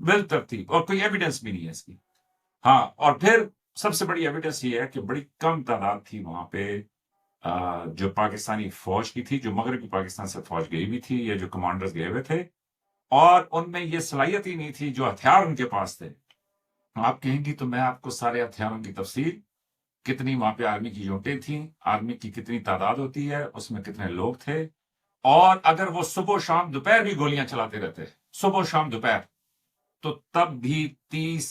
بالترتیب، اور کوئی ایویڈنس بھی نہیں ہے اس کی. ہاں، اور پھر سب سے بڑی ایویڈنس یہ ہے کہ بڑی کم تعداد تھی وہاں پہ جو پاکستانی فوج کی تھی، جو مغربی پاکستان سے فوج گئی ہوئی تھی یا جو کمانڈرز گئے ہوئے تھے، اور ان میں یہ صلاحیت ہی نہیں تھی جو ہتھیار ان کے پاس تھے. آپ کہیں گی تو میں آپ کو سارے ہتھیاروں کی تفصیل، کتنی وہاں پہ آرمی کی یونٹیں تھیں، آرمی کی کتنی تعداد ہوتی ہے، اس میں کتنے لوگ تھے، اور اگر وہ صبح و شام دوپہر بھی گولیاں چلاتے رہتے، صبح و شام دوپہر، تو تب بھی 30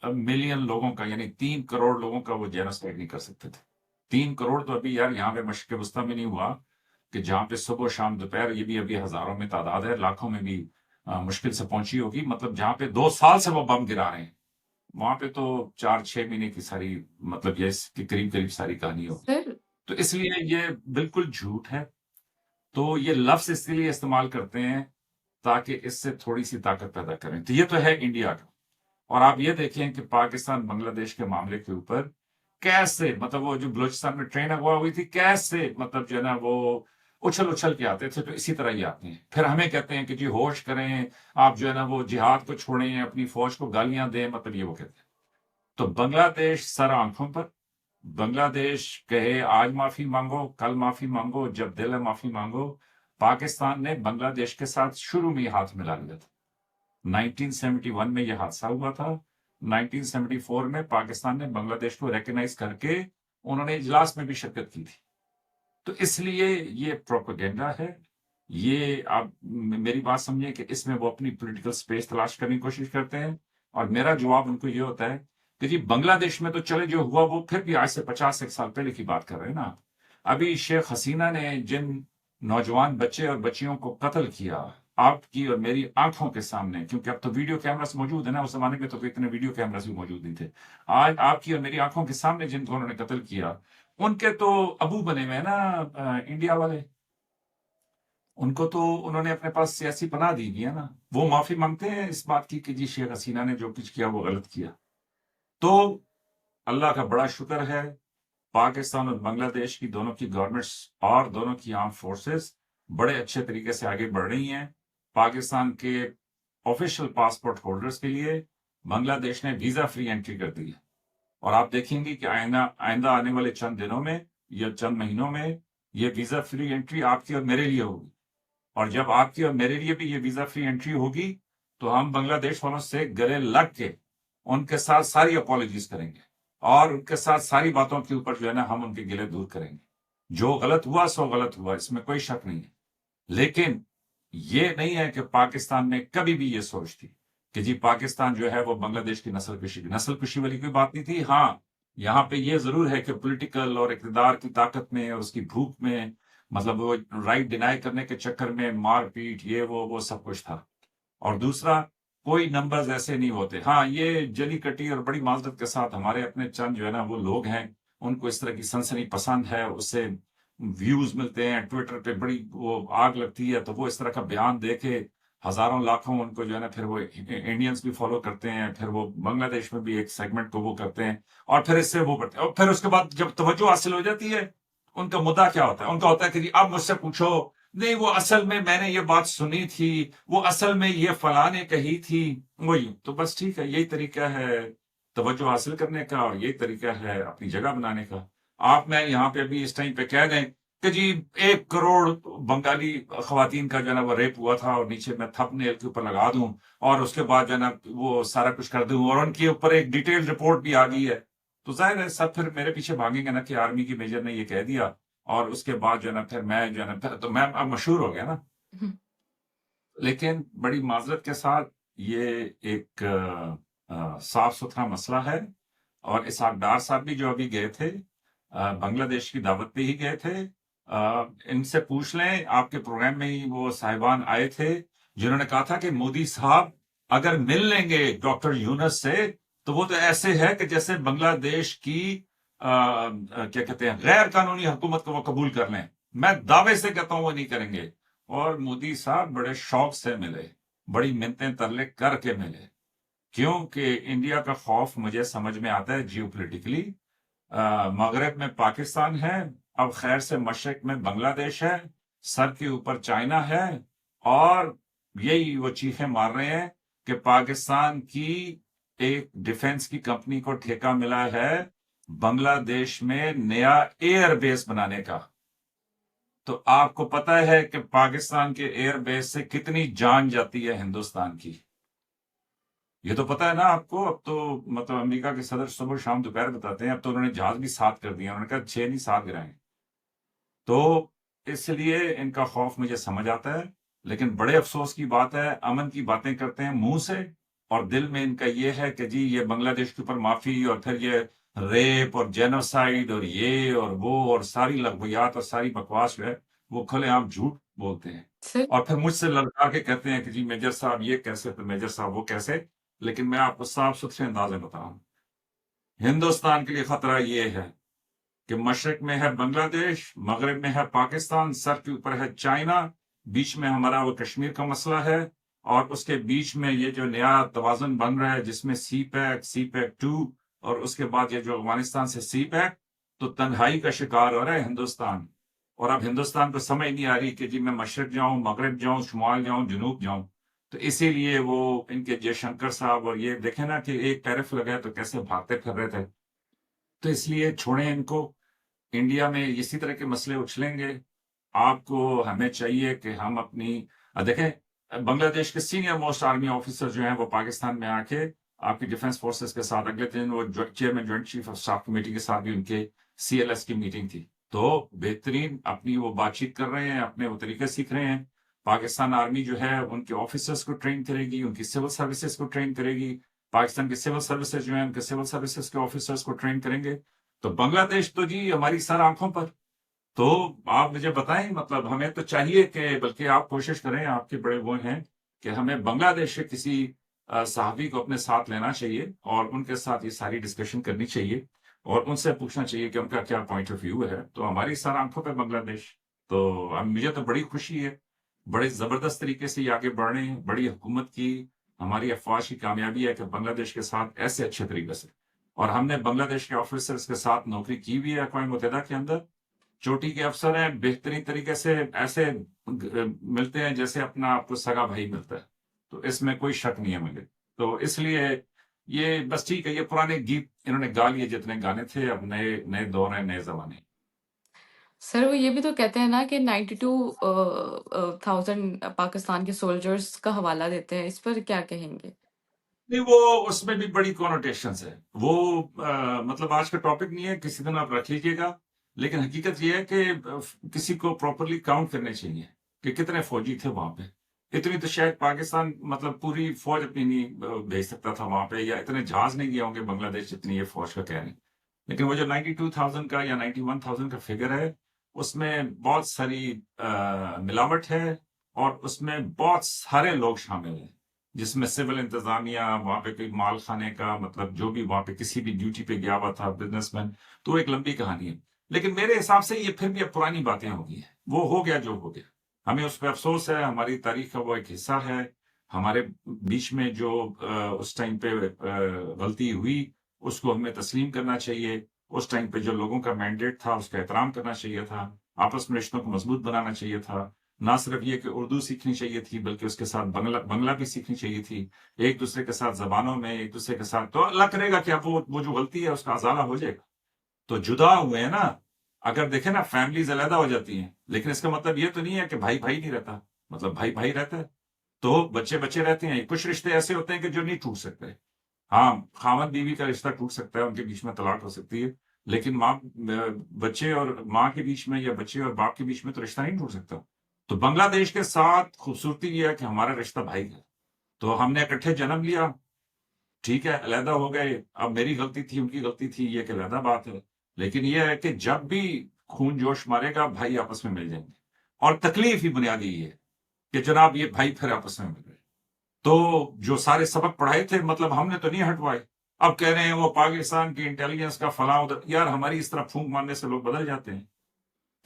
ملین لوگوں کا، یعنی 3 کروڑ لوگوں کا وہ جینوسائیڈ نہیں کر سکتے تھے. 3 کروڑ تو ابھی یار یہاں پہ مشرق وسطیٰ میں نہیں ہوا کہ جہاں پہ صبح و شام دوپہر، یہ بھی ابھی ہزاروں میں تعداد ہے، لاکھوں میں بھی مشکل سے پہنچی ہوگی. مطلب جہاں پہ 2 سال سے وہ بم گرا رہے ہیں، وہاں پہ تو 4-6 مہینے کی ساری، مطلب یہ اس کے قریب قریب ساری کہانی ہوگی. سر تو اس لیے یہ بالکل جھوٹ ہے. تو یہ لفظ اس لیے استعمال کرتے ہیں تاکہ اس سے تھوڑی سی طاقت پیدا کریں. تو یہ تو ہے انڈیا کا. اور آپ یہ دیکھیں کہ پاکستان بنگلہ دیش کے معاملے کے اوپر کیسے، مطلب وہ جو بلوچستان میں ٹرین اغوا ہوئی تھی، کیسے مطلب جو ہے نا وہ اچھل اچھل کے آتے تھے، تو اسی طرح ہی آتے ہیں. پھر ہمیں کہتے ہیں کہ جی ہوش کریں، آپ جو ہے نا وہ جہاد کو چھوڑیں، اپنی فوج کو گالیاں دیں، مطلب یہ وہ کہتے ہیں. تو بنگلہ دیش سر آنکھوں پر، بنگلہ دیش کہے آج معافی مانگو، کل معافی مانگو، جب دل ہے معافی مانگو. پاکستان نے بنگلہ دیش کے ساتھ شروع میں ہی ہاتھ ملا لیا تھا. 1971 میں یہ حادثہ ہوا تھا. 1974 میں پاکستان نے بنگلہ دیش کو ریکگنائز کر کے انہوں نے اجلاس میں بھی شرکت کی تھی. تو اس لیے یہ پروپیگنڈا ہے. یہ آپ میری بات سمجھیں کہ اس میں وہ اپنی پولیٹیکل سپیس تلاش کرنے کی کوشش کرتے ہیں. اور میرا جواب ان کو یہ ہوتا ہے کہ جی بنگلہ دیش میں تو چلے جو ہوا وہ پھر بھی آج سے 50 سال پہلے کی بات کر رہے ہیں نا. ابھی شیخ حسینہ نے جن نوجوان بچے اور بچیوں کو قتل کیا آپ کی اور میری آنکھوں کے سامنے، کیونکہ اب تو ویڈیو کیمراز موجود ہیں نا، اس زمانے میں تو اتنے ویڈیو کیمراز بھی موجود نہیں تھے. آج آپ کی اور میری آنکھوں کے سامنے جن کو انہوں نے قتل کیا، ان کے تو ابو بنے ہوئے ہیں نا انڈیا والے. ان کو تو انہوں نے اپنے پاس سیاسی پناہ دی ہے نا. وہ معافی مانگتے ہیں اس بات کی کہ جی شیخ حسینہ نے جو کچھ کیا وہ غلط کیا. تو اللہ کا بڑا شکر ہے، پاکستان اور بنگلہ دیش کی دونوں کی گورنمنٹس اور دونوں کی آرم فورسز بڑے اچھے طریقے سے آگے بڑھ رہی ہیں. پاکستان کے آفیشیل پاسپورٹ ہولڈرز کے لیے بنگلہ دیش نے ویزا فری انٹری کر دی ہے. اور آپ دیکھیں گے کہ آئندہ آنے والے چند دنوں میں یا چند مہینوں میں یہ ویزا فری انٹری آپ کی اور میرے لیے ہوگی. اور جب آپ کی اور میرے لیے بھی یہ ویزا فری انٹری ہوگی تو ہم بنگلہ دیش والوں سے گلے لگ کے ان کے ساتھ ساری اپالوجیز کریں گے، اور ان کے ساتھ ساری باتوں کے اوپر جو ہے نا ہم ان کے گلے دور کریں گے. جو غلط ہوا سو غلط ہوا، اس میں کوئی شک نہیں ہے. لیکن یہ نہیں ہے کہ پاکستان نے کبھی بھی یہ سوچ تھی کہ جی پاکستان جو ہے وہ بنگلہ دیش کی نسل کشی والی کوئی بات نہیں تھی. ہاں، یہاں پہ یہ ضرور ہے کہ پولیٹیکل اور اقتدار کی طاقت میں اور اس کی بھوک میں، مطلب وہ رائٹ ڈینائی کرنے کے چکر میں مار پیٹ یہ وہ سب کچھ تھا. اور دوسرا، کوئی نمبرز ایسے نہیں ہوتے. ہاں، یہ جلی کٹی اور بڑی معذرت کے ساتھ ہمارے اپنے چند جو ہے نا وہ لوگ ہیں، ان کو اس طرح کی سنسنی پسند ہے، اس سے ویوز ملتے ہیں، ٹویٹر پہ بڑی وہ آگ لگتی ہے، تو وہ اس طرح کا بیان دے کے ہزاروں لاکھوں ان کو جو ہے نا پھر وہ انڈینز بھی فالو کرتے ہیں، پھر وہ بنگلہ دیش میں بھی ایک سیگمنٹ کو وہ کرتے ہیں، اور پھر اس سے وہ بڑھتے ہیں. اور پھر اس کے بعد جب توجہ حاصل ہو جاتی ہے، ان کا مدعا کیا ہوتا ہے؟ ان کا ہوتا ہے کہ جی اب مجھ سے پوچھو، نہیں وہ اصل میں نے یہ بات سنی تھی، وہ اصل میں یہ فلاں نے کہی تھی. وہی تو بس ٹھیک ہے، یہی طریقہ ہے توجہ حاصل کرنے کا، اور یہی طریقہ ہے اپنی جگہ بنانے کا. آپ میں یہاں پہ بھی اس ٹائم پہ کہہ دیں کہ جی 1 کروڑ بنگالی خواتین کا جو ہے نا وہ ریپ ہوا تھا، اور نیچے میں تھپ نیل کے اوپر لگا دوں، اور اس کے بعد جو ہے نا وہ سارا کچھ کر دوں، اور ان کے اوپر ایک ڈیٹیل رپورٹ بھی آ گئی ہے، تو ظاہر ہے سب پھر میرے پیچھے بھاگیں گے نا کہ آرمی کی میجر نے یہ کہہ دیا، اور اس کے بعد جو ہے نا پھر میں جو ہے نا تو میں اب مشہور ہو گیا نا. لیکن بڑی معذرت کے ساتھ یہ ایک صاف ستھرا مسئلہ ہے. اور اسحاق ڈار صاحب بھی جو ابھی گئے تھے بنگلہ دیش کی دعوت پہ ہی گئے تھے. ان سے پوچھ لیں، آپ کے پروگرام میں ہی وہ صاحبان آئے تھے جنہوں نے کہا تھا کہ مودی صاحب اگر مل لیں گے ڈاکٹر یونس سے تو وہ تو ایسے ہے کہ جیسے بنگلہ دیش کی کیا کہتے ہیں غیر قانونی حکومت کو وہ قبول کر لیں. میں دعوے سے کہتا ہوں وہ نہیں کریں گے. اور مودی صاحب بڑے شوق سے ملے، بڑی منتیں ترلے کر کے ملے، کیونکہ انڈیا کا خوف مجھے سمجھ میں آتا ہے جیو پولیٹیکلی. مغرب میں پاکستان ہے، اب خیر سے مشرق میں بنگلہ دیش ہے، سر کے اوپر چائنا ہے، اور یہی وہ چیخیں مار رہے ہیں کہ پاکستان کی ایک ڈیفنس کی کمپنی کو ٹھیکہ ملا ہے بنگلہ دیش میں نیا ایئر بیس بنانے کا. تو آپ کو پتا ہے کہ پاکستان کے ایئر بیس سے کتنی جان جاتی ہے ہندوستان کی. یہ تو پتا ہے نا آپ کو. اب تو مطلب امریکہ کے صدر صبح شام دوپہر بتاتے ہیں اب تو انہوں نے جہاز بھی 7 کر دیا. انہوں نے کہا 6 نہیں 7 گرائیں. تو اس لیے ان کا خوف مجھے سمجھ آتا ہے. لیکن بڑے افسوس کی بات ہے امن کی باتیں کرتے ہیں منہ سے اور دل میں ان کا یہ ہے کہ جی یہ بنگلہ دیش کے اوپر معافی اور پھر یہ ریپ اور جینوسائیڈ اور یہ اور وہ اور ساری لغویات اور ساری بکواس جو ہے وہ کھلے عام جھوٹ بولتے ہیں. سر اور پھر مجھ سے لڑکا کے کہتے ہیں کہ جی میجر صاحب یہ کیسے تو میجر صاحب وہ کیسے. لیکن میں آپ کو صاف ستھرے انداز میں بتاؤں ہندوستان کے لیے خطرہ یہ ہے کہ مشرق میں ہے بنگلہ دیش، مغرب میں ہے پاکستان، سر کے اوپر ہے چائنا، بیچ میں ہمارا وہ کشمیر کا مسئلہ ہے اور اس کے بیچ میں یہ جو نیا توازن بن رہا ہے جس میں سی پیک 2 اور اس کے بعد یہ جو افغانستان سے سی پیک. تو تنہائی کا شکار ہو رہا ہے ہندوستان. اور اب ہندوستان کو سمجھ نہیں آ رہی کہ جی میں مشرق جاؤں مغرب جاؤں شمال جاؤں جنوب جاؤں. تو اسی لیے وہ ان کے جے شنکر صاحب اور یہ دیکھیں نا کہ ایک ٹیرف لگا تو کیسے بھاگتے پھر رہے تھے. تو اس لیے چھوڑیں ان کو. انڈیا میں اسی طرح کے مسئلے اچھلیں گے. آپ کو ہمیں چاہیے کہ ہم اپنی دیکھیں بنگلہ دیش کے سینئر موسٹ آرمی آفیسر جو ہیں وہ پاکستان میں آ کے آپ کی ڈیفنس فورسز کے ساتھ اگلے دن وہ chairman joint chief of staff committee کے ساتھ بھی ان کے سی ایل ایس کی میٹنگ تھی. تو بہترین اپنی وہ بات چیت کر رہے ہیں اپنے وہ طریقے سیکھ رہے ہیں. پاکستان آرمی جو ہے ان کے آفیسرز کو ٹرین کرے گی ان کی سول سروسز کو ٹرین کرے گی. پاکستان کے سول سروسز جو ہیں ان کے سول سروسز کے آفیسرز کو ٹرین کریں گے. تو بنگلہ دیش تو جی ہماری سر آنکھوں پر. تو آپ مجھے بتائیں مطلب ہمیں تو چاہیے کہ بلکہ آپ کوشش کریں آپ کے بڑے وہ ہیں کہ ہمیں بنگلہ دیش سے کسی صحافی کو اپنے ساتھ لینا چاہیے اور ان کے ساتھ یہ ساری ڈسکشن کرنی چاہیے اور ان سے پوچھنا چاہیے کہ ان کا کیا پوائنٹ آف ویو ہے. تو ہماری سر آنکھوں پہ بنگلہ دیش. تو مجھے تو بڑی خوشی ہے بڑے زبردست طریقے سے یہ آگے بڑھ رہے ہیں. بڑی حکومت کی ہماری افواج کی کامیابی ہے کہ بنگلہ دیش کے ساتھ ایسے اچھے طریقے سے. اور ہم نے بنگلہ دیش کے آفیسرز کے ساتھ نوکری کی بھی ہے اقوام متحدہ کے اندر. چوٹی کے افسر ہیں بہترین طریقے سے ایسے ملتے ہیں جیسے اپنا آپ کو سگا بھائی ملتا ہے. تو اس میں کوئی شک نہیں ہے مجھے. تو اس لیے یہ بس ٹھیک ہے یہ پرانے گیت انہوں نے گا لیے جتنے گانے تھے اب نئے نئے دور ہیں نئے زمانے. سر وہ یہ بھی تو کہتے ہیں نا کہ 92,000 پاکستان کے سولجرز کا حوالہ دیتے ہیں. اس پر کیا کہیں گے؟ نہیں وہ اس میں بھی بڑی کونوٹیشنز ہے. وہ مطلب آج کا ٹاپک نہیں ہے کسی دن آپ رکھ لیجیے گا. لیکن حقیقت یہ ہے کہ کسی کو پراپرلی کاؤنٹ کرنے چاہیے کہ کتنے فوجی تھے وہاں پہ. اتنی تو شاید پاکستان مطلب پوری فوج اپنی نہیں بھیج سکتا تھا وہاں پہ یا اتنے جہاز نہیں گئے ہوں گے بنگلہ دیش جتنی یہ فوج کا کہہ رہے ہیں. لیکن وہ جو 92,000 کا یا 91,000 کا فگر ہے اس میں بہت ساری ملاوٹ ہے اور اس میں بہت سارے لوگ شامل ہیں جس میں سول انتظامیہ وہاں پہ کوئی مال خانے کا مطلب جو بھی وہاں پہ کسی بھی ڈیوٹی پہ گیا ہوا تھا بزنس مین. تو ایک لمبی کہانی ہے. لیکن میرے حساب سے یہ پھر بھی اب پرانی باتیں ہو گئی ہیں. وہ ہو گیا جو ہو گیا. ہمیں اس پہ افسوس ہے. ہماری تاریخ کا وہ ایک حصہ ہے. ہمارے بیچ میں جو اس ٹائم پہ غلطی ہوئی اس کو ہمیں تسلیم کرنا چاہیے. اس ٹائم پہ جو لوگوں کا مینڈیٹ تھا اس کا احترام کرنا چاہیے تھا. آپس میں رشتوں کو مضبوط بنانا چاہیے تھا. نہ صرف یہ کہ اردو سیکھنی چاہیے تھی بلکہ اس کے ساتھ بنگلہ بھی سیکھنی چاہیے تھی. ایک دوسرے کے ساتھ زبانوں میں ایک دوسرے کے ساتھ. تو اللہ کرے گا کہ اب وہ جو غلطی ہے اس کا ازالہ ہو جائے گا. تو جدا ہوئے ہیں نا اگر دیکھیں نا فیملیز علیحدہ ہو جاتی ہیں لیکن اس کا مطلب یہ تو نہیں ہے کہ بھائی بھائی نہیں رہتا. مطلب بھائی بھائی رہتا ہے تو بچے بچے رہتے ہیں. کچھ رشتے ایسے ہوتے ہیں کہ جو نہیں ٹوٹ سکتے. ہاں خاوند بیوی کا رشتہ ٹوٹ سکتا ہے ان کے بیچ میں طلاق ہو سکتی ہے لیکن ماں بچے اور ماں کے بیچ میں یا بچے اور باپ کے بیچ میں تو رشتہ نہیں ٹوٹ سکتا. تو بنگلہ دیش کے ساتھ خوبصورتی یہ ہے کہ ہمارا رشتہ بھائی ہے. تو ہم نے اکٹھے جنم لیا ٹھیک ہے علیحدہ ہو گئے. اب میری غلطی تھی ان کی غلطی تھی یہ کہ علیحدہ بات ہے. لیکن یہ ہے کہ جب بھی خون جوش مارے گا بھائی آپس میں مل جائیں گے. اور تکلیف ہی بنیادی یہ ہے کہ جناب یہ بھائی پھر آپس میں مل گئے. تو جو سارے سبق پڑھائے تھے مطلب ہم نے تو نہیں ہٹوائے. اب کہہ رہے ہیں وہ پاکستان کی انٹیلیجنس کا فلاں ادھر. یار ہماری اس طرح پھونک مارنے سے لوگ بدل جاتے ہیں.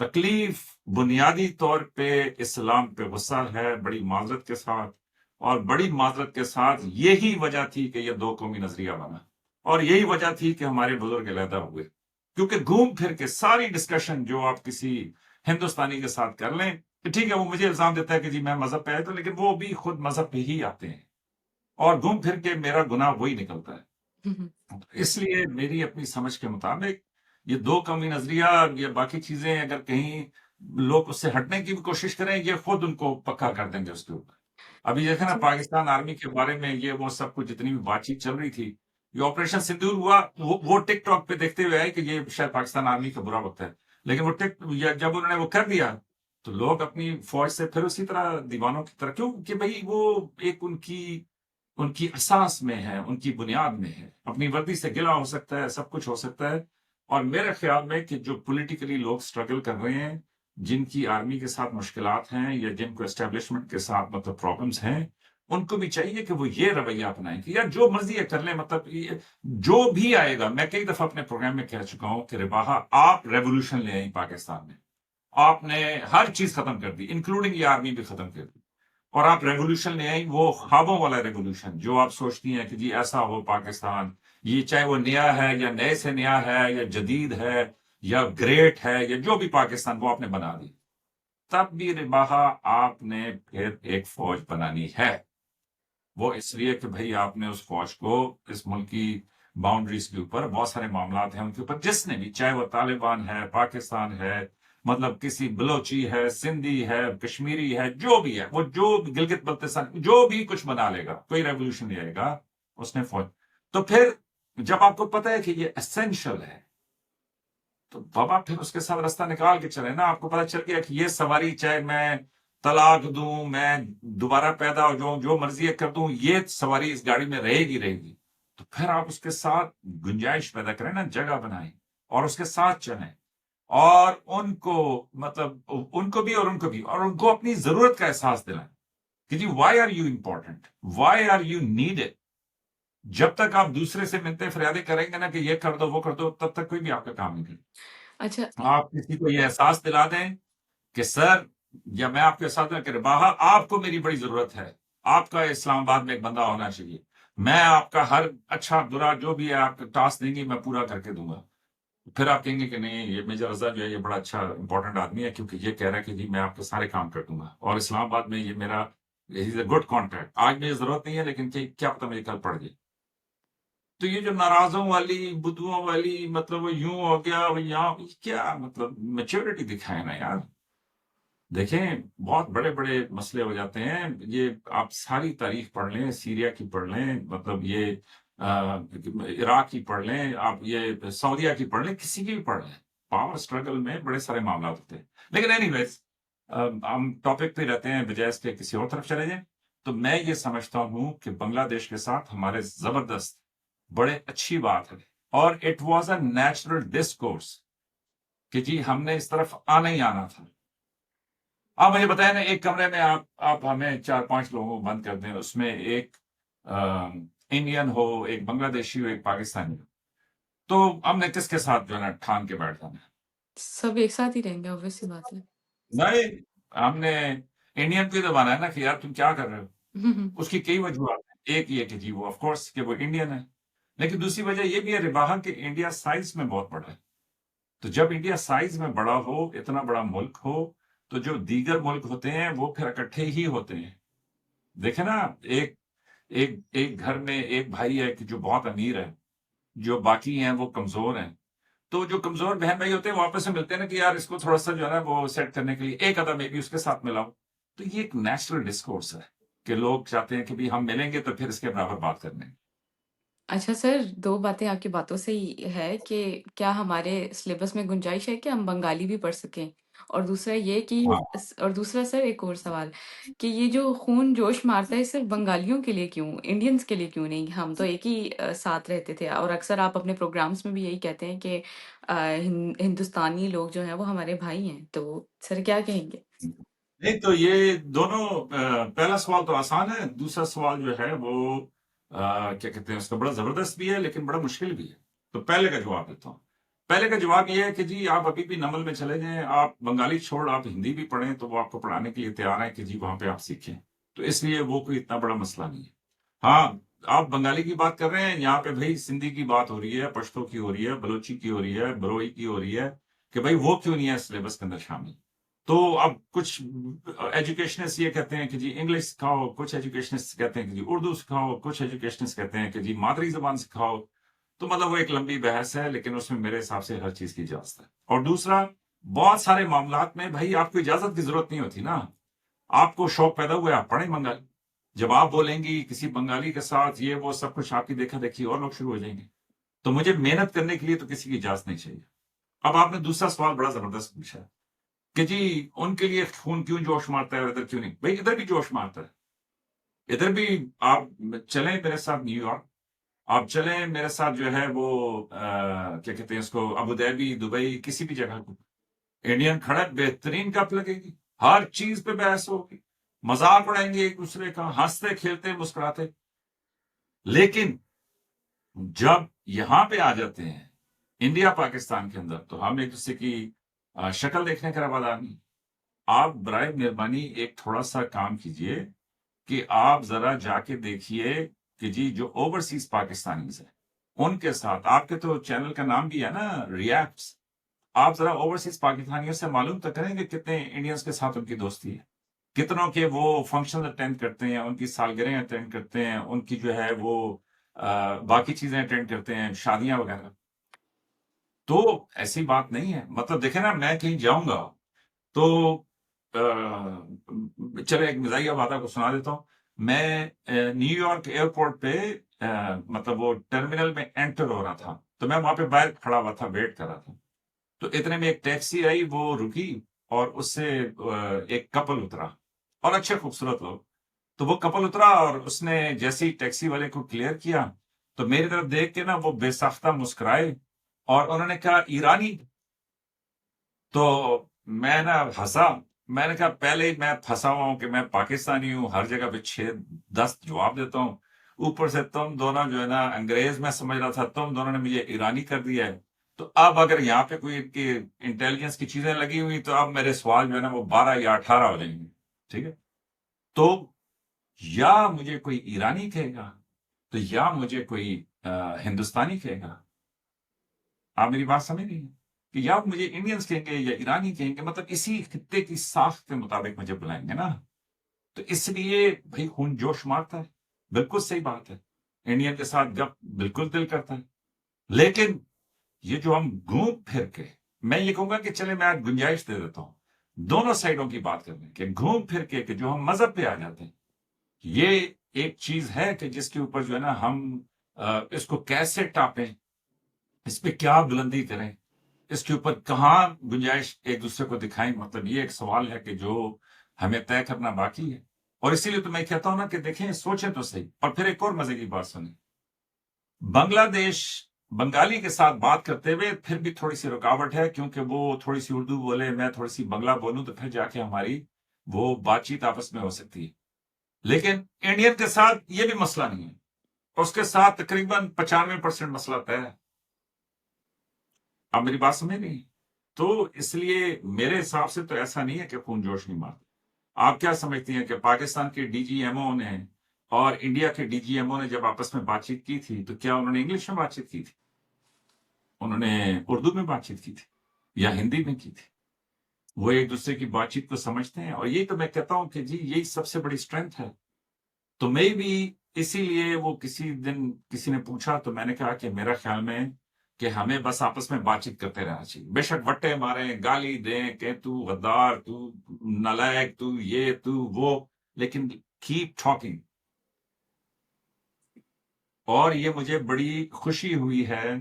تکلیف بنیادی طور پہ اسلام پہ غصہ ہے بڑی معذرت کے ساتھ. اور بڑی معذرت کے ساتھ یہی وجہ تھی کہ یہ دو قومی نظریہ بنا اور یہی وجہ تھی کہ ہمارے بزرگ علیحدہ ہوئے. کیونکہ گھوم پھر کے ساری ڈسکشن جو آپ کسی ہندوستانی کے ساتھ کر لیں کہ ٹھیک ہے وہ مجھے الزام دیتا ہے کہ جی میں مذہب پہ آیا تو لیکن وہ بھی خود مذہب پہ ہی آتے ہیں. اور گھوم پھر کے میرا گناہ وہی نکلتا ہے. ہوں، اس لیے میری اپنی سمجھ کے مطابق یہ دو قومی نظریہ یا باقی چیزیں اگر کہیں لوگ اس سے ہٹنے کی بھی کوشش کریں، یہ خود ان کو پکا کر دیں گے اس کے اوپر. ابھی دیکھیں نا اچھا پاکستان آرمی کے بارے میں یہ وہ سب کچھ جتنی بھی بات چیت چل رہی تھی، یہ آپریشن سندور ہوا، وہ ٹک ٹاک پہ دیکھتے ہوئے آئے کہ یہ شاید پاکستان آرمی کا برا وقت ہے. لیکن وہ جب انہوں نے وہ کر دیا تو لوگ اپنی فوج سے پھر اسی طرح دیوانوں کی طرح، کیوں کہ بھائی وہ ایک ان کی اساس میں ہے، ان کی بنیاد میں ہے. اپنی وردی سے گلا ہو سکتا ہے، سب کچھ ہو سکتا ہے. اور میرے خیال میں کہ جو پولیٹیکلی لوگ سٹرگل کر رہے ہیں، جن کی آرمی کے ساتھ مشکلات ہیں یا جن کو اسٹیبلشمنٹ کے ساتھ مطلب پرابلمس ہیں، ان کو بھی چاہیے کہ وہ یہ رویہ اپنائیں کہ یار جو مرضی ہے کر لیں. مطلب جو بھی آئے گا، میں کئی دفعہ اپنے پروگرام میں کہہ چکا ہوں کہ رباہا آپ ریولوشن لے آئیں پاکستان میں. آپ نے ہر چیز ختم کر دی، انکلوڈنگ یہ آرمی بھی ختم کر دی. اور آپ ریولوشن لے آئیں، وہ خوابوں والا ریولوشن جو آپ سوچتی ہیں کہ جی ایسا ہو پاکستان، یہ چاہے وہ نیا ہے یا نئے سے نیا ہے یا جدید ہے یا گریٹ ہے یا جو بھی پاکستان، وہ آپ نے بنا دی. تب بھی رباہا آپ نے پھر ایک فوج بنانی ہے. وہ اس لیے کہ بھئی آپ نے اس فوج کو اس ملک کی باؤنڈریز کے اوپر بہت سارے معاملات ہیں ان کے اوپر، جس نے بھی، چاہے وہ طالبان ہے، پاکستان ہے، مطلب کسی بلوچی ہے، سندھی ہے، کشمیری ہے، جو بھی ہے، وہ جو گلگت بلتستان جو بھی کچھ بنا لے گا، کوئی ریولوشن لے آئے گا، اس نے فوج. تو پھر جب آپ کو پتہ ہے کہ یہ اسینشل ہے تو بابا پھر اس کے ساتھ راستہ نکال کے چلے نا. آپ کو پتا چل گیا کہ یہ سواری چاہے میں طلاق دوں، میں دوبارہ پیدا ہو جاؤں، جو مرضی کر دوں، یہ سواری اس گاڑی میں رہے گی. تو پھر آپ اس کے ساتھ گنجائش پیدا کریں نا، جگہ بنائیں اور اس کے ساتھ چلیں. اور ان کو مطلب ان کو بھی اور ان کو بھی، اور ان کو اپنی ضرورت کا احساس دلائیں کہ جی why are you important, why are you needed. جب تک آپ دوسرے سے منتیں فریادیں کریں گے نا کہ یہ کر دو وہ کر دو، تب تک کوئی بھی آپ کا کام نہیں کرے. اچھا آپ کسی کو یہ احساس دلا دیں کہ سر، یا میں آپ کے ساتھ کہ رباہا آپ کو میری بڑی ضرورت ہے، آپ کا اسلام آباد میں ایک بندہ ہونا چاہیے، میں آپ کا ہر اچھا برا جو بھی ہے آپ کا ٹاسک دیں گے میں پورا کر کے دوں گا. پھر آپ کہیں گے کہ نہیں، یہ میجر رضا جو ہے یہ بڑا اچھا امپورٹنٹ آدمی ہے کیونکہ یہ کہہ رہا ہے کہ جی میں آپ کے سارے کام کر دوں گا، اور اسلام آباد میں یہ میرا از اے گڈ کانٹیکٹ. آج مجھے ضرورت نہیں ہے لیکن کیا پتہ مجھے کل پڑ جائے. تو یہ جو ناراضوں والی بدوؤں والی مطلب وہ یوں ہو گیا وہ یہاں، کیا مطلب میچورٹی دکھائے نا یار. دیکھیں بہت بڑے بڑے مسئلے ہو جاتے ہیں. یہ آپ ساری تاریخ پڑھ لیں، سیریا کی پڑھ لیں، مطلب یہ عراق کی پڑھ لیں، آپ یہ سعودیہ کی پڑھ لیں، کسی کی بھی پڑھ لیں، پاور سٹرگل میں بڑے سارے معاملات ہوتے ہیں. لیکن اینی ویز ہم ٹاپک پہ رہتے ہیں بجائے اس کے کسی اور طرف چلے جائیں. تو میں یہ سمجھتا ہوں کہ بنگلہ دیش کے ساتھ ہمارے زبردست بڑے اچھی بات ہے، اور it was a natural discourse کہ جی ہم نے اس طرف آنا ہی آنا تھا. آپ مجھے بتائیں نا، ایک کمرے میں آپ ہمیں 4-5 لوگوں کو بند کر دیں، اس میں ایک انڈین ہو، ایک بنگلہ دیشی ہو، ایک پاکستانی ہو، تو ہم نے کس کے ساتھ جو ہے نا ٹھان کے بیٹھ جانا ہے؟ سب ایک ساتھ ہی رہیں گے، obvious سی بات ہے. نہیں، ہم نے انڈین کو ہی دبانا ہے نا کہ یار تم کیا کر رہے ہو. اس کی کئی وجوہات ہیں. ایک یہ کہ جی وہ آف کورس کہ وہ انڈین ہے، لیکن دوسری وجہ یہ بھی ہے رباہا کہ انڈیا سائز میں بہت بڑا ہے. تو جب انڈیا سائز میں بڑا ہو، اتنا بڑا ملک ہو، تو جو دیگر ملک ہوتے ہیں وہ پھر اکٹھے ہی ہوتے ہیں. دیکھیں نا، ایک ایک ایک گھر میں ایک بھائی ہے کہ جو بہت امیر ہے، جو باقی ہیں وہ کمزور ہیں. تو جو کمزور بہن بھائی ہوتے ہیں وہ آپس میں ملتے ہیں نا کہ یار اس کو تھوڑا سا جو ہے نا وہ سیٹ کرنے کے لیے ایک آدھا میں بھی اس کے ساتھ ملاؤں. تو یہ ایک نیچرل ڈسکورس ہے کہ لوگ چاہتے ہیں کہ بھی ہم ملیں گے تو پھر اس کے برابر بات کرنے. اچھا سر، 2 باتیں آپ کی باتوں سے ہی ہے کہ کیا ہمارے سلیبس میں گنجائش ہے کہ ہم بنگالی بھی پڑھ سکیں؟ اور دوسرا یہ کہ ہاں، اور دوسرا سر ایک اور سوال کہ یہ جو خون جوش مارتا ہے صرف بنگالیوں کے لیے کیوں، انڈینز کے لیے کیوں نہیں؟ ہم تو ایک ہی ساتھ رہتے تھے، اور اکثر آپ اپنے پروگرامز میں بھی یہی کہتے ہیں کہ ہندوستانی لوگ جو ہیں وہ ہمارے بھائی ہیں. تو سر کیا کہیں گے؟ نہیں تو یہ دونوں پہلا سوال تو آسان ہے، دوسرا سوال جو ہے وہ کیا کہتے ہیں اس کا بڑا زبردست بھی ہے لیکن بڑا مشکل بھی ہے. تو پہلے کا جواب دیتا ہوں. پہلے کا جواب یہ ہے کہ جی آپ ابھی بھی نمل میں چلے جائیں، آپ بنگالی چھوڑ آپ ہندی بھی پڑھیں تو وہ آپ کو پڑھانے کے لیے تیار ہیں کہ جی وہاں پہ آپ سیکھیں. تو اس لیے وہ کوئی اتنا بڑا مسئلہ نہیں ہے. ہاں، آپ بنگالی کی بات کر رہے ہیں، یہاں پہ بھائی سندھی کی بات ہو رہی ہے، پشتو کی ہو رہی ہے، بلوچی کی ہو رہی ہے، بروئی کی ہو رہی ہے کہ بھائی وہ کیوں نہیں ہے سلیبس کے اندر شامل. تو اب کچھ ایجوکیشنسٹ یہ کہتے ہیں کہ جی انگلش سکھاؤ، کچھ ایجوکیشنسٹ کہتے ہیں کہ جی اردو سکھاؤ، کچھ ایجوکیشنسٹ کہتے ہیں کہ جی مادری زبان سکھاؤ. تو مطلب وہ ایک لمبی بحث ہے، لیکن اس میں میرے حساب سے ہر چیز کی اجازت ہے. اور دوسرا، بہت سارے معاملات میں بھائی آپ کو اجازت کی ضرورت نہیں ہوتی نا. آپ کو شوق پیدا ہوا ہے، آپ پڑھیں بنگالی. جب آپ بولیں گی کسی بنگالی کے ساتھ یہ وہ سب کچھ، آپ کی دیکھا دیکھی اور لوگ شروع ہو جائیں گے. تو مجھے محنت کرنے کے لیے تو کسی کی اجازت نہیں چاہیے. اب آپ نے دوسرا سوال بڑا زبردست پوچھا کہ جی ان کے لیے خون کیوں جوش مارتا ہے اور ادھر کیوں نہیں. بھائی ادھر بھی جوش مارتا ہے، ادھر بھی. آپ چلیں میرے ساتھ نیو یارک، آپ چلیں میرے ساتھ جو ہے وہ کیا کہتے ہیں اس کو، ابو دھابی، دبئی، کسی بھی جگہ کو. انڈین کھڑک بہترین کپ لگے گی، ہر چیز پہ بحث ہوگی، مذاق اڑائیں گے ایک دوسرے کا، ہنستے کھیلتے مسکراتے. لیکن جب یہاں پہ آ جاتے ہیں انڈیا پاکستان کے اندر، تو ہم ایک دوسرے کی شکل دیکھنے کے بعد آدمی. آپ برائے مہربانی ایک تھوڑا سا کام کیجئے کہ آپ ذرا جا کے دیکھیے کہ جی جو اوورسیز پاکستانیز ہیں ان کے ساتھ، آپ کے تو چینل کا نام بھی ہے نا ریاکٹس، آپ ذرا اوورسیز پاکستانیوں سے معلوم تو کریں کہ کتنے انڈینز کے ساتھ ان کی دوستی ہے، کتنوں کے وہ فنکشن اٹینڈ کرتے ہیں، ان کی سالگرہیں اٹینڈ کرتے ہیں، ان کی جو ہے وہ باقی چیزیں اٹینڈ کرتے ہیں، شادیاں وغیرہ. تو ایسی بات نہیں ہے. مطلب دیکھیں نا، میں کہیں جاؤں گا تو چلے ایک مزاحیہ بات آپ کو سنا دیتا ہوں. میں نیو یارک ایئرپورٹ پہ مطلب وہ ٹرمینل میں انٹر ہو رہا تھا، تو میں وہاں پہ باہر کھڑا ہوا تھا، ویٹ کر رہا تھا. تو اتنے میں ایک ٹیکسی آئی، وہ رکی، اور اس سے ایک کپل اترا، اور اچھے خوبصورت لوگ. تو وہ کپل اترا اور اس نے جیسے ہی ٹیکسی والے کو کلیئر کیا تو میری طرف دیکھ کے نا وہ بے ساختہ مسکرائے اور انہوں نے کہا ایرانی. تو میں نا ہنسا. میں نے کہا پہلے ہی میں پھنسا ہوا ہوں کہ میں پاکستانی ہوں، ہر جگہ پہ 6-10 جواب دیتا ہوں، اوپر سے تم دونوں جو ہے نا انگریز میں سمجھ رہا تھا، تم دونوں نے مجھے ایرانی کر دیا ہے. تو اب اگر یہاں پہ کوئی ان کی انٹیلیجنس کی چیزیں لگی ہوئی تو اب میرے سوال جو ہے نا وہ 12 یا 18 ہو جائیں گے. ٹھیک ہے. تو یا مجھے کوئی ایرانی کہے گا، تو یا مجھے کوئی ہندوستانی کہے گا. آپ میری بات سمجھ رہی ہیں کہ یا مجھے انڈینز کہیں گے یا ایرانی کہیں گے، مطلب اسی خطے کی ساخت کے مطابق مجھے بلائیں گے نا. تو اس لیے بھائی خون جوش مارتا ہے، بالکل صحیح بات ہے. انڈین کے ساتھ گپ بالکل دل کرتا ہے. لیکن یہ جو ہم گھوم پھر کے، میں یہ کہوں گا کہ چلے میں آج گنجائش دے دیتا ہوں دونوں سائڈوں کی بات کرنے کہ گھوم پھر کے کہ جو ہم مذہب پہ آ جاتے ہیں، یہ ایک چیز ہے کہ جس کے اوپر جو ہے نا ہم اس کو کیسے ٹاپیں، اس پہ کیا بلندی کریں، اس کے اوپر کہاں گنجائش ایک دوسرے کو دکھائیں. مطلب یہ ایک سوال ہے کہ جو ہمیں طے کرنا باقی ہے. اور اسی لیے تو میں کہتا ہوں نا کہ دیکھیں، سوچیں تو صحیح. اور پھر ایک اور مزے کی بات سنیں. بنگلہ دیش بنگالی کے ساتھ بات کرتے ہوئے پھر بھی تھوڑی سی رکاوٹ ہے، کیونکہ وہ تھوڑی سی اردو بولے، میں تھوڑی سی بنگلہ بولوں، تو پھر جا کے ہماری وہ بات چیت آپس میں ہو سکتی ہے. لیکن انڈین کے ساتھ یہ بھی مسئلہ نہیں ہے، اس کے ساتھ تقریباً 95% مسئلہ طے ہے. آپ میری بات سمجھ نہیں. تو اس لیے میرے حساب سے تو ایسا نہیں ہے کہ خون جوش نہیں مارتا. آپ کیا سمجھتی ہیں کہ پاکستان کے ڈی جی ایم او نے اور انڈیا کے ڈی جی ایم او نے جب آپس میں بات چیت کی تھی تو کیا انہوں نے انگلش میں بات چیت کی تھی؟ انہوں نے اردو میں بات چیت کی تھی یا ہندی میں کی تھی؟ وہ ایک دوسرے کی بات چیت کو سمجھتے ہیں. اور یہی تو میں کہتا ہوں کہ جی یہی سب سے بڑی اسٹرینتھ ہے. تو میں بھی اسی لیے وہ کسی دن کسی نے پوچھا تو میں نے کہا کہ میرا خیال میں کہ ہمیں بس آپس میں بات چیت کرتے رہنا چاہیے. بے شک وٹے ماریں، گالی دیں کہ تو غدار، تو نالائق، تو یہ تو وہ، لیکن کیپ ٹاکنگ. اور یہ مجھے بڑی خوشی ہوئی ہے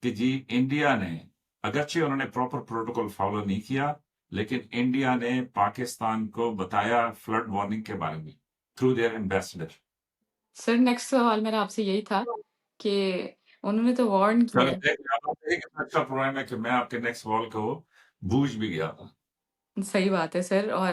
کہ جی انڈیا نے، اگرچہ انہوں نے پراپر پروٹوکول فالو نہیں کیا، لیکن انڈیا نے پاکستان کو بتایا فلڈ وارننگ کے بارے میں through their ambassador. Sir next سوال میرا آپ سے یہی تھا کہ انہوں نے تو وارن چلو کیا. ایک اچھا پروگرام ہے کہ میں آپ کے نیکسٹ سوال کو بوجھ بھی گیا تھا. صحیح بات ہے سر. اور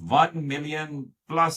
1 million plus,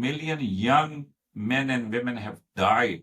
million young men and women have died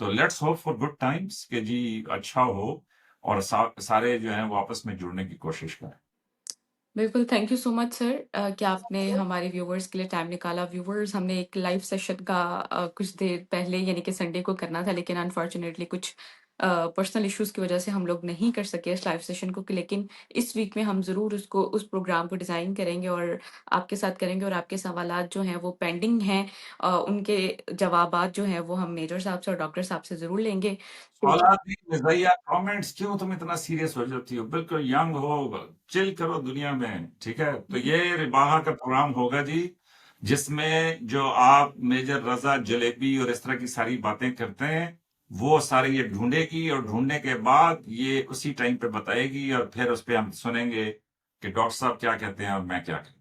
تو let's hope for good Times کہ جی اچھا ہو اور سارے جو ہیں وہ آپس میں جڑنے کی کوشش کریں. بالکل، تھینک یو سو مچ سر کہ آپ نے ہمارے ویورز کے لیے ٹائم نکالا. ویورز، ہم نے ایک لائیو سیشن کا کچھ دیر پہلے یعنی کہ سنڈے کو کرنا تھا، لیکن انفارچونیٹلی کچھ پرسنل ایشوز کی وجہ سے ہم لوگ نہیں کر سکے اس لائیو سیشن کو. لیکن اس ویک میں ہم ضرور اس پروگرام کو ڈیزائن کریں گے اور آپ کے ساتھ کریں گے، اور آپ کے سوالات جو ہیں وہ پینڈنگ ہیں، ان کے جوابات جو ہیں وہ ہم میجر صاحب سے اور ڈاکٹر صاحب سے ضرور لیں گے. اولادی مزاحیہ کامنٹس کیوں تم اتنا سیریس ہو جاتی ہو؟ بالکل ینگ ہو، چل کرو دنیا میں، ٹھیک ہے؟ تو یہ رباہا کا پروگرام ہوگا جی، جس میں جو آپ میجر رضا جلیبی اور اس طرح کی ساری باتیں کرتے ہیں وہ ساری یہ ڈھونڈے گی، اور ڈھونڈنے کے بعد یہ اسی ٹائم پہ بتائے گی، اور پھر اس پہ ہم سنیں گے کہ ڈاکٹر صاحب کیا کہتے ہیں اور میں کیا کہتا ہوں.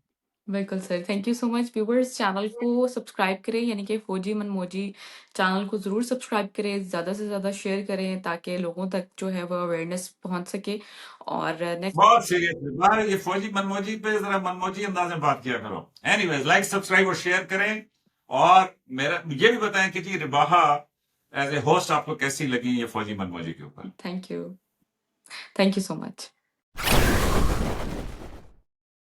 بالکل sir, thank you so much. Viewers, channel کو سبسکرائب کریں، یعنی کہ فوجی من موجی چینل کو ضرور سبسکرائب کریں، زیادہ سے زیادہ شیئر کریں تاکہ لوگوں تک جو ہے وہ اویئرنیس پہنچ سکے. اور نیکسٹ بہت سیریس یہ فوجی منموجی پہ ذرا منموجی انداز میں بات کیا کرو. اینی ویز، لائک سبسکرائب اور شیئر کریں، اور میرا یہ بھی بتائیں کہ جی رباہا ایز اے ہوسٹ آپ کو کیسی لگی یہ فوجی منموجی کے اوپر. Thank you so much.